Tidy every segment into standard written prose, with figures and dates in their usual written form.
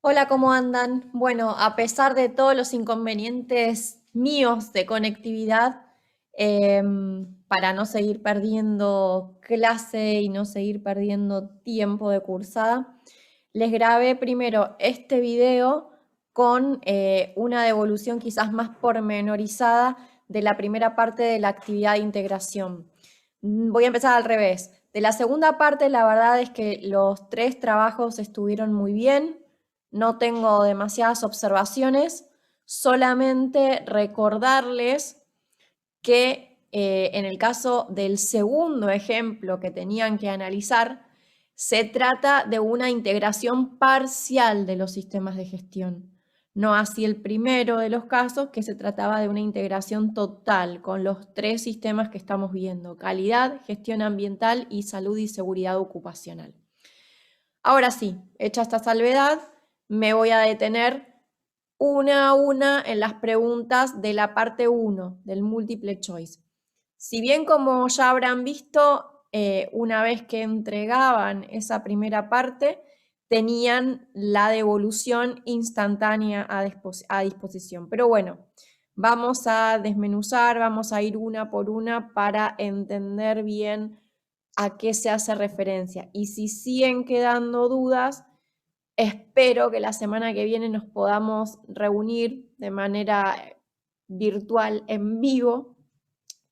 Hola, ¿cómo andan? Bueno, a pesar de todos los inconvenientes míos de conectividad, para no seguir perdiendo clase y no seguir perdiendo tiempo de cursada, les grabé primero este video con una devolución quizás más pormenorizada de la primera parte de la actividad de integración. Voy a empezar al revés. De la segunda parte, la verdad es que los 3 trabajos estuvieron muy bien. No tengo demasiadas observaciones, solamente recordarles que en el caso del segundo ejemplo que tenían que analizar, se trata de una integración parcial de los sistemas de gestión. No así el primero de los casos, que se trataba de una integración total con los 3 sistemas que estamos viendo: calidad, gestión ambiental y salud y seguridad ocupacional. Ahora sí, hecha esta salvedad, me voy a detener una a una en las preguntas de la parte 1 del múltiple choice. Si bien, como ya habrán visto, una vez que entregaban esa primera parte, tenían la devolución instantánea a disposición. Pero bueno, vamos a desmenuzar, vamos a ir una por una para entender bien a qué se hace referencia. Y si siguen quedando dudas, espero que la semana que viene nos podamos reunir de manera virtual, en vivo,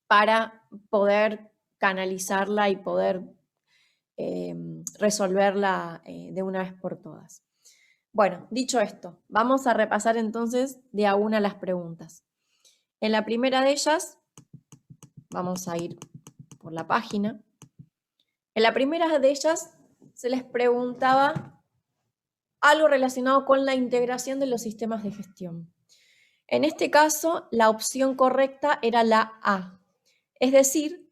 para poder canalizarla y poder resolverla de una vez por todas. Bueno, dicho esto, vamos a repasar entonces de a una las preguntas. En la primera de ellas, vamos a ir por la página. En la primera de ellas se les preguntaba algo relacionado con la integración de los sistemas de gestión. En este caso, la opción correcta era la A, es decir,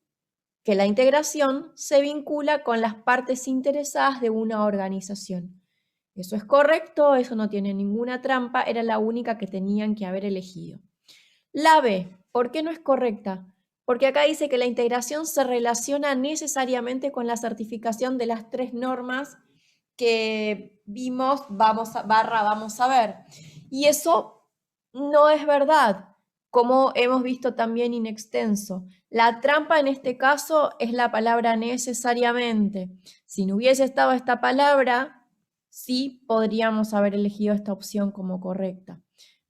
que la integración se vincula con las partes interesadas de una organización. Eso es correcto, eso no tiene ninguna trampa, era la única que tenían que haber elegido. La B, ¿por qué no es correcta? Porque acá dice que la integración se relaciona necesariamente con la certificación de las 3 normas que vimos, vamos a ver. Y eso no es verdad, como hemos visto también in extenso. La trampa en este caso es la palabra necesariamente. Si no hubiese estado esta palabra, sí podríamos haber elegido esta opción como correcta.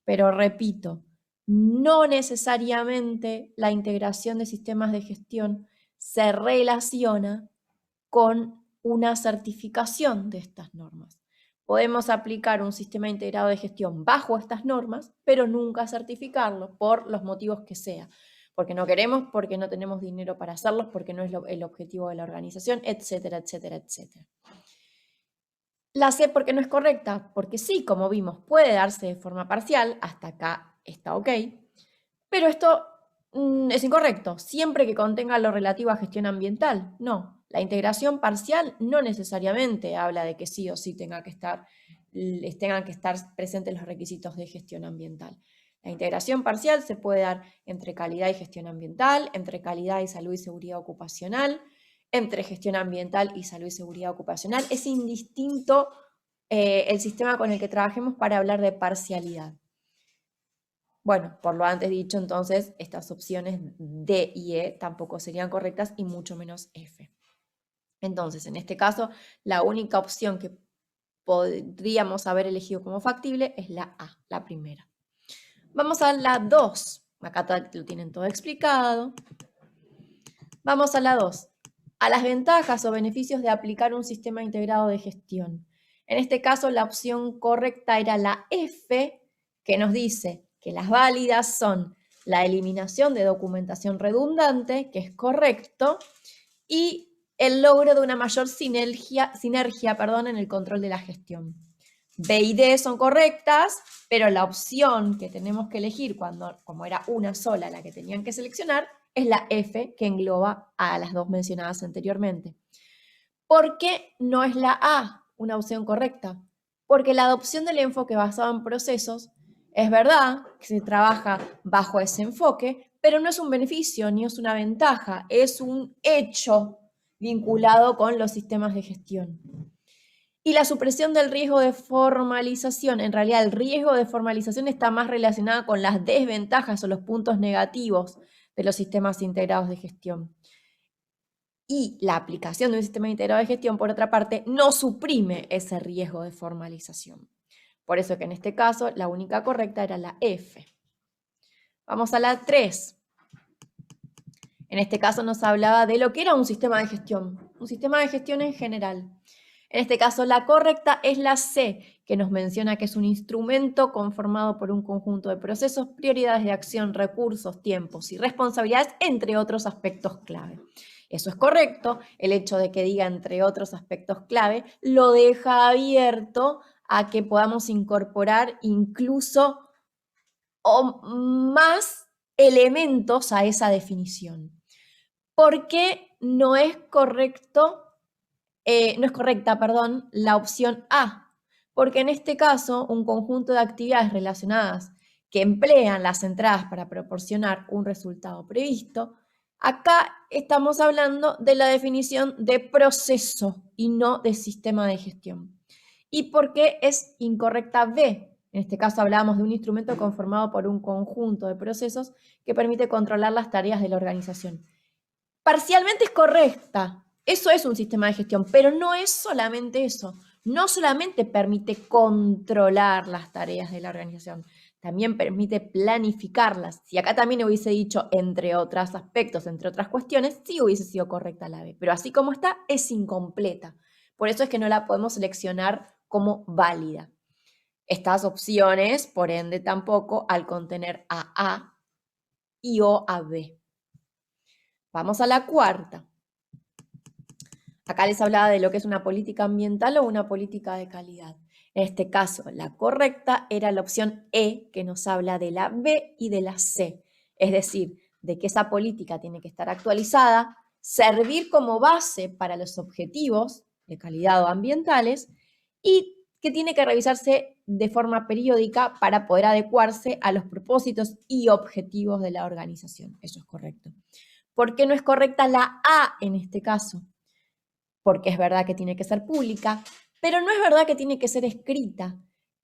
Pero repito, no necesariamente la integración de sistemas de gestión se relaciona con una certificación de estas normas. Podemos aplicar un sistema integrado de gestión bajo estas normas, pero nunca certificarlo por los motivos que sea. Porque no queremos, porque no tenemos dinero para hacerlos, porque no es el objetivo de la organización, etcétera, etcétera, etcétera. La C, ¿por qué no es correcta? Porque sí, como vimos, puede darse de forma parcial, hasta acá está ok, pero esto es incorrecto, siempre que contenga lo relativo a gestión ambiental. No, la integración parcial no necesariamente habla de que sí o sí tengan que estar presentes los requisitos de gestión ambiental. La integración parcial se puede dar entre calidad y gestión ambiental, entre calidad y salud y seguridad ocupacional, entre gestión ambiental y salud y seguridad ocupacional. Es indistinto el sistema con el que trabajemos para hablar de parcialidad. Bueno, por lo antes dicho, entonces, estas opciones D y E tampoco serían correctas y mucho menos F. Entonces, en este caso, la única opción que podríamos haber elegido como factible es la A, la primera. Vamos a la 2. Acá lo tienen todo explicado. Vamos a la 2. A las ventajas o beneficios de aplicar un sistema integrado de gestión. En este caso, la opción correcta era la F, que nos dice que las válidas son la eliminación de documentación redundante, que es correcto, y el logro de una mayor sinergia en el control de la gestión. B y D son correctas, pero la opción que tenemos que elegir, como era una sola la que tenían que seleccionar, es la F, que engloba a las dos mencionadas anteriormente. ¿Por qué no es la A una opción correcta? Porque la adopción del enfoque basado en procesos es verdad que se trabaja bajo ese enfoque, pero no es un beneficio ni es una ventaja, es un hecho vinculado con los sistemas de gestión. Y la supresión del riesgo de formalización, en realidad el riesgo de formalización está más relacionado con las desventajas o los puntos negativos de los sistemas integrados de gestión. Y la aplicación de un sistema integrado de gestión, por otra parte, no suprime ese riesgo de formalización. Por eso que en este caso la única correcta era la F. Vamos a la 3. En este caso nos hablaba de lo que era un sistema de gestión en general. En este caso la correcta es la C, que nos menciona que es un instrumento conformado por un conjunto de procesos, prioridades de acción, recursos, tiempos y responsabilidades, entre otros aspectos clave. Eso es correcto. El hecho de que diga entre otros aspectos clave lo deja abierto a que podamos incorporar incluso más elementos a esa definición. ¿Por qué no es correcta, la opción A? Porque en este caso, un conjunto de actividades relacionadas que emplean las entradas para proporcionar un resultado previsto, acá estamos hablando de la definición de proceso y no de sistema de gestión. ¿Y por qué es incorrecta B? En este caso hablábamos de un instrumento conformado por un conjunto de procesos que permite controlar las tareas de la organización. Parcialmente es correcta. Eso es un sistema de gestión, pero no es solamente eso. No solamente permite controlar las tareas de la organización, también permite planificarlas. Si acá también hubiese dicho entre otros aspectos, entre otras cuestiones, sí hubiese sido correcta la B, pero así como está, es incompleta. Por eso es que no la podemos seleccionar como válida. Estas opciones, por ende, tampoco al contener a y o a B. Vamos a la cuarta. Acá les hablaba de lo que es una política ambiental o una política de calidad. En este caso, la correcta era la opción E, que nos habla de la B y de la C. Es decir, de que esa política tiene que estar actualizada, servir como base para los objetivos de calidad o ambientales y que tiene que revisarse de forma periódica para poder adecuarse a los propósitos y objetivos de la organización. Eso es correcto. ¿Por qué no es correcta la A en este caso? Porque es verdad que tiene que ser pública, pero no es verdad que tiene que ser escrita.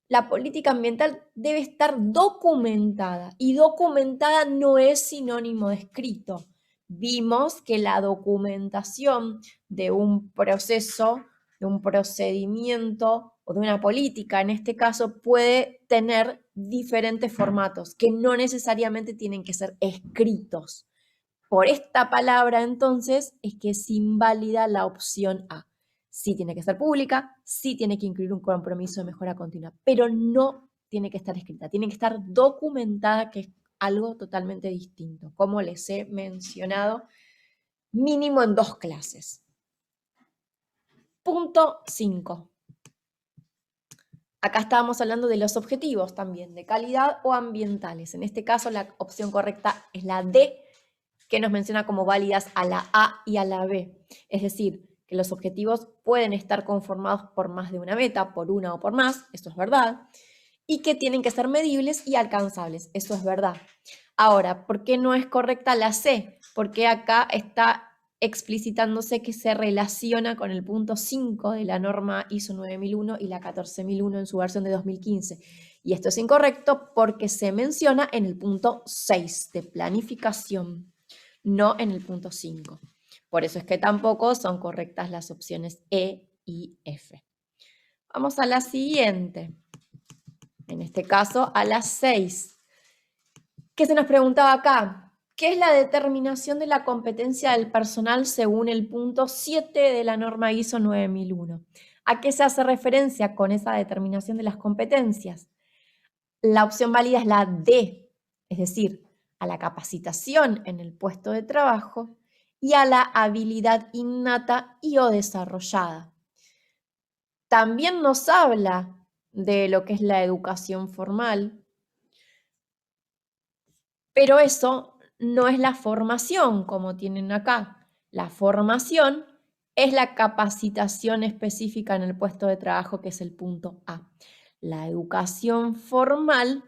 La política ambiental debe estar documentada y documentada no es sinónimo de escrito. Vimos que la documentación de un proceso, de un procedimiento o de una política, en este caso, puede tener diferentes formatos que no necesariamente tienen que ser escritos. Por esta palabra, entonces, es que es inválida la opción A. Sí tiene que ser pública, sí tiene que incluir un compromiso de mejora continua, pero no tiene que estar escrita, tiene que estar documentada, que es algo totalmente distinto, como les he mencionado, mínimo en 2 clases. Punto 5. Acá estábamos hablando de los objetivos también, de calidad o ambientales. En este caso, la opción correcta es la D, que nos menciona como válidas a la A y a la B. Es decir, que los objetivos pueden estar conformados por más de una meta, por una o por más, eso es verdad, y que tienen que ser medibles y alcanzables, eso es verdad. Ahora, ¿por qué no es correcta la C? Porque acá está explicitándose que se relaciona con el punto 5 de la norma ISO 9001 y la 14001 en su versión de 2015. Y esto es incorrecto porque se menciona en el punto 6 de planificación, no en el punto 5. Por eso es que tampoco son correctas las opciones E y F. Vamos a la siguiente. En este caso, a las 6. ¿Qué se nos preguntaba acá? ¿Qué es la determinación de la competencia del personal según el punto 7 de la norma ISO 9001? ¿A qué se hace referencia con esa determinación de las competencias? La opción válida es la D, es decir, a la capacitación en el puesto de trabajo y a la habilidad innata y o desarrollada. También nos habla de lo que es la educación formal, pero eso no es la formación como tienen acá. La formación es la capacitación específica en el puesto de trabajo, que es el punto A. La educación formal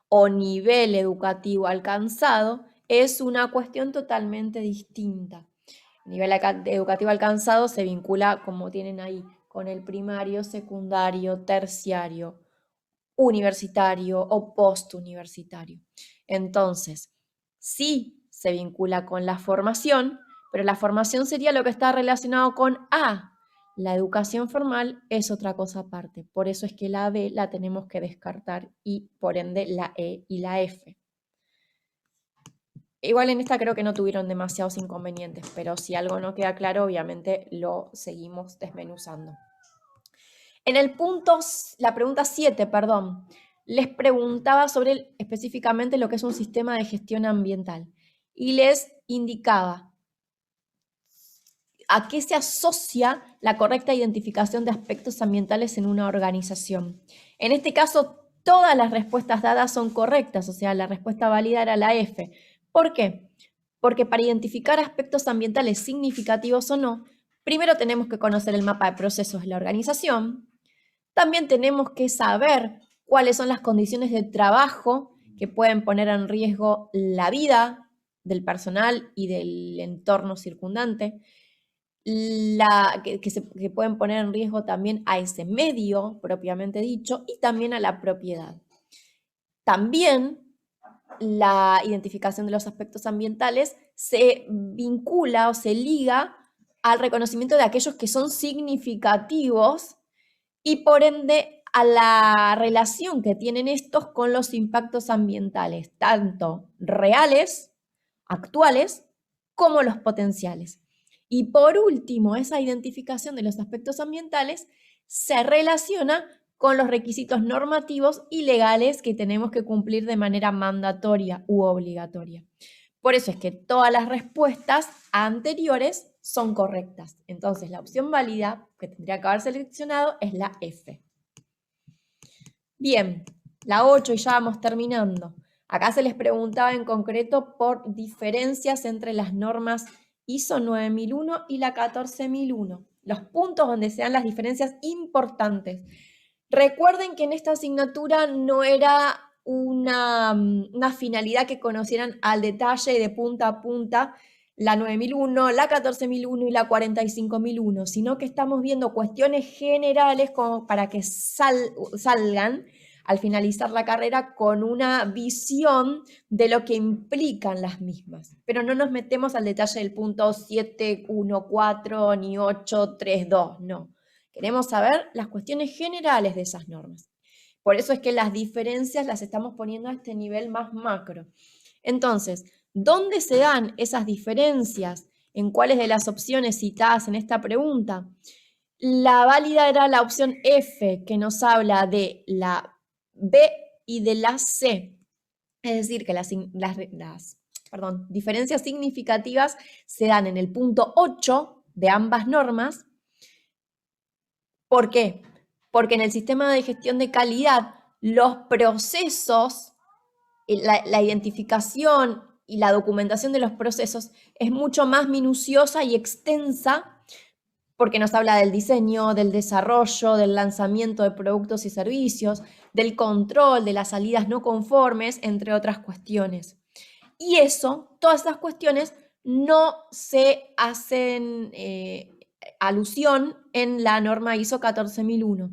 o nivel educativo alcanzado es una cuestión totalmente distinta. El nivel educativo alcanzado se vincula, como tienen ahí, con el primario, secundario, terciario, universitario o postuniversitario. Entonces, sí se vincula con la formación, pero la formación sería lo que está relacionado con A. La educación formal es otra cosa aparte. Por eso es que la B la tenemos que descartar y por ende la E y la F. Igual en esta creo que no tuvieron demasiados inconvenientes, pero si algo no queda claro, obviamente lo seguimos desmenuzando. En el punto, la pregunta 7, perdón, les preguntaba sobre específicamente lo que es un sistema de gestión ambiental y les indicaba a qué se asocia la correcta identificación de aspectos ambientales en una organización. En este caso, todas las respuestas dadas son correctas, o sea, la respuesta válida era la F. ¿Por qué? Porque para identificar aspectos ambientales significativos o no, primero tenemos que conocer el mapa de procesos de la organización, también tenemos que saber cuáles son las condiciones de trabajo que pueden poner en riesgo la vida del personal y del entorno circundante, que pueden poner en riesgo también a ese medio propiamente dicho y también a la propiedad. También la identificación de los aspectos ambientales se vincula o se liga al reconocimiento de aquellos que son significativos y por ende a la relación que tienen estos con los impactos ambientales, tanto reales, actuales, como los potenciales. Y por último, esa identificación de los aspectos ambientales se relaciona con los requisitos normativos y legales que tenemos que cumplir de manera mandatoria u obligatoria. Por eso es que todas las respuestas anteriores son correctas. Entonces, la opción válida que tendría que haber seleccionado es la F. Bien, la 8 y ya vamos terminando. Acá se les preguntaba en concreto por diferencias entre las normas ISO 9001 y la 14001. Los puntos donde se dan las diferencias importantes. Recuerden que en esta asignatura no era una finalidad que conocieran al detalle de punta a punta la 9001, la 14001 y la 45001, sino que estamos viendo cuestiones generales como para que salgan al finalizar la carrera con una visión de lo que implican las mismas. Pero no nos metemos al detalle del punto 714 ni 832, no. Queremos saber las cuestiones generales de esas normas. Por eso es que las diferencias las estamos poniendo a este nivel más macro. Entonces, ¿dónde se dan esas diferencias? ¿En cuáles de las opciones citadas en esta pregunta? La válida era la opción F, que nos habla de la B y de la C. Es decir, que las diferencias significativas se dan en el punto 8 de ambas normas. ¿Por qué? Porque en el sistema de gestión de calidad, los procesos, la identificación y la documentación de los procesos es mucho más minuciosa y extensa porque nos habla del diseño, del desarrollo, del lanzamiento de productos y servicios, del control de las salidas no conformes, entre otras cuestiones. Y eso, todas esas cuestiones no se hacen alusión en la norma ISO 14001.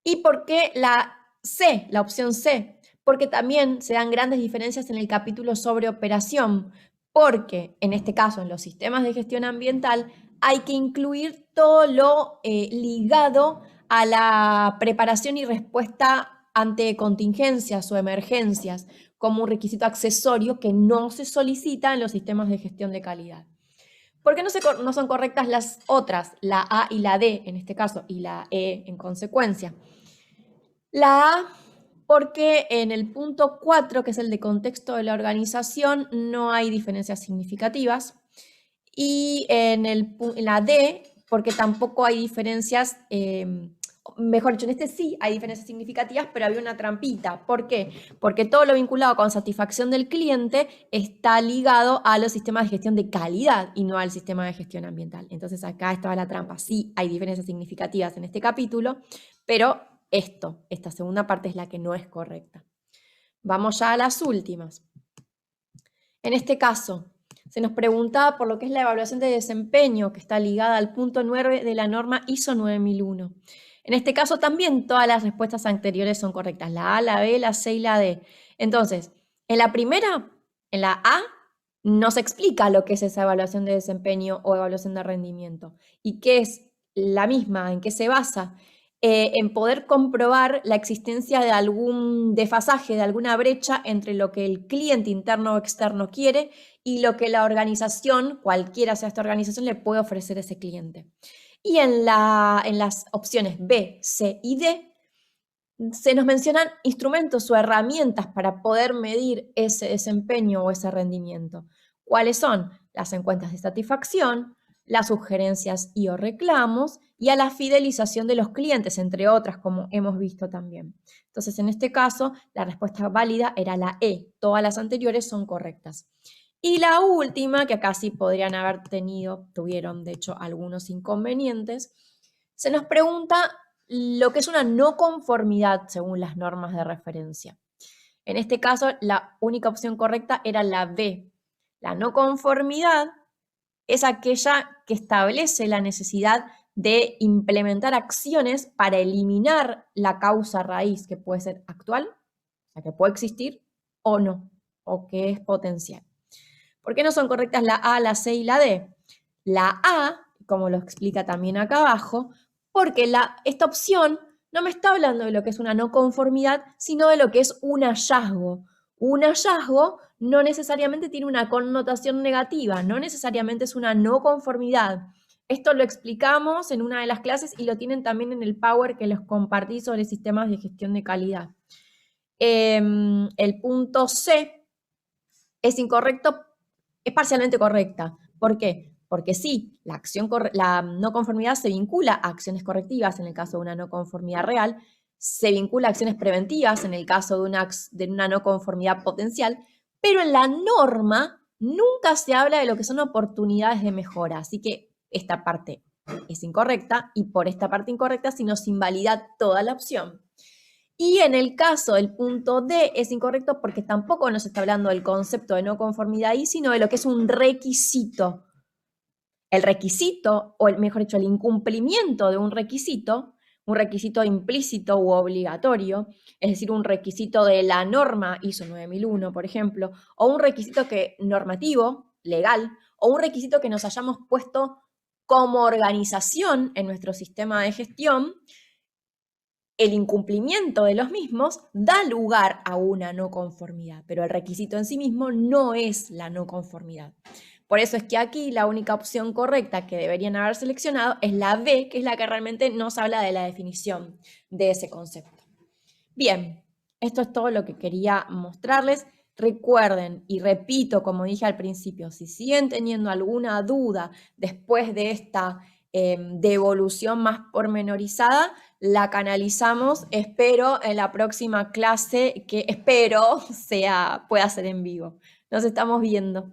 ¿Y por qué la C, la opción C? Porque también se dan grandes diferencias en el capítulo sobre operación, porque en este caso, en los sistemas de gestión ambiental, hay que incluir todo lo ligado a la preparación y respuesta ante contingencias o emergencias, como un requisito accesorio que no se solicita en los sistemas de gestión de calidad. ¿Por qué no son correctas las otras, la A y la D en este caso, y la E en consecuencia? La A, porque en el punto 4, que es el de contexto de la organización, no hay diferencias significativas. Y en la D, porque tampoco hay diferencias, mejor dicho, en este sí hay diferencias significativas, pero había una trampita. ¿Por qué? Porque todo lo vinculado con satisfacción del cliente está ligado a los sistemas de gestión de calidad y no al sistema de gestión ambiental. Entonces acá estaba la trampa. Sí hay diferencias significativas en este capítulo, pero esta segunda parte es la que no es correcta. Vamos ya a las últimas. En este caso, Se nos preguntaba por lo que es la evaluación de desempeño, que está ligada al punto 9 de la norma ISO 9001. En este caso también todas las respuestas anteriores son correctas, la A, la B, la C y la D. Entonces, en la primera, en la A, nos explica lo que es esa evaluación de desempeño o evaluación de rendimiento y qué es la misma, en qué se basa. En poder comprobar la existencia de algún desfasaje, de alguna brecha entre lo que el cliente interno o externo quiere y lo que la organización, cualquiera sea esta organización, le puede ofrecer a ese cliente. Y en las opciones B, C y D, se nos mencionan instrumentos o herramientas para poder medir ese desempeño o ese rendimiento. ¿Cuáles son? Las encuestas de satisfacción, las sugerencias y o reclamos y a la fidelización de los clientes, entre otras, como hemos visto también. Entonces, en este caso, la respuesta válida era la E. Todas las anteriores son correctas. Y la última, que acá sí podrían tuvieron de hecho algunos inconvenientes, se nos pregunta lo que es una no conformidad según las normas de referencia. En este caso, la única opción correcta era la B. La no conformidad es aquella que establece la necesidad de implementar acciones para eliminar la causa raíz, que puede ser actual, o sea, que puede existir o no, o que es potencial. ¿Por qué no son correctas la A, la C y la D? La A, como lo explica también acá abajo, porque esta opción no me está hablando de lo que es una no conformidad, sino de lo que es un hallazgo. Un hallazgo no necesariamente tiene una connotación negativa, no necesariamente es una no conformidad. Esto lo explicamos en una de las clases y lo tienen también en el Power que les compartí sobre sistemas de gestión de calidad. El punto C es incorrecto, es parcialmente correcta. ¿Por qué? Porque sí, la no conformidad se vincula a acciones correctivas en el caso de una no conformidad real, se vincula a acciones preventivas en el caso de una no conformidad potencial, pero en la norma nunca se habla de lo que son oportunidades de mejora. Así que esta parte es incorrecta y por esta parte incorrecta se nos invalida toda la opción. Y en el caso del punto D es incorrecto porque tampoco nos está hablando del concepto de no conformidad ahí, sino de lo que es un requisito. El requisito, o mejor dicho, el incumplimiento de un requisito implícito u obligatorio, es decir, un requisito de la norma ISO 9001, por ejemplo, o un requisito normativo, legal, o un requisito que nos hayamos puesto como organización en nuestro sistema de gestión, el incumplimiento de los mismos da lugar a una no conformidad, pero el requisito en sí mismo no es la no conformidad. Por eso es que aquí la única opción correcta que deberían haber seleccionado es la B, que es la que realmente nos habla de la definición de ese concepto. Bien, esto es todo lo que quería mostrarles. Recuerden, y repito, como dije al principio, si siguen teniendo alguna duda después de esta devolución más pormenorizada, la canalizamos, espero, en la próxima clase, que espero pueda ser en vivo. Nos estamos viendo.